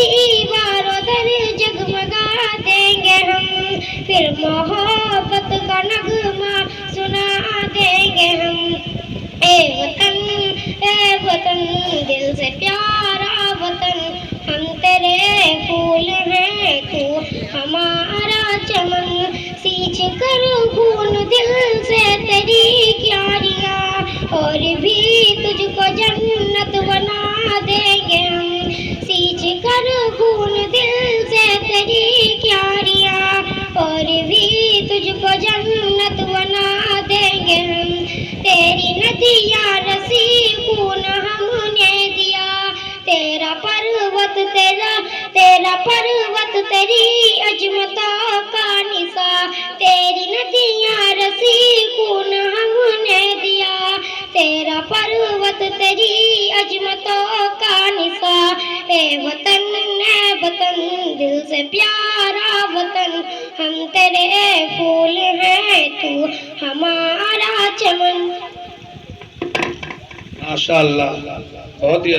दीवारों दर जगमगा देंगे हम, फिर मोहब्बत का नगमा सुना देंगे हम। ए वतन दिल से प्यारा वतन, हम तेरे फूल हैं तू हमारा चमन। सींच कर खून दिल से तेरी क्यारियां, और भी तुझको जन्नत बना देंगे हम। सींच कर खून दिल से तेरी क्यारियां, और भी तुझको जन्नत बना देंगे हम। तेरी नदियां रसी खून हमने दिया, तेरा पर्वत तेरी अजमतों का निशा। तेरी नदियां रसी खून हमने दिया, तेरा पर्वत तेरी अजमतों का निशा। ए वतन दिल से प्यारा वतन, हम तेरे फूल हैं तू हमारा चमन। माशाअल्लाह, बहुत ही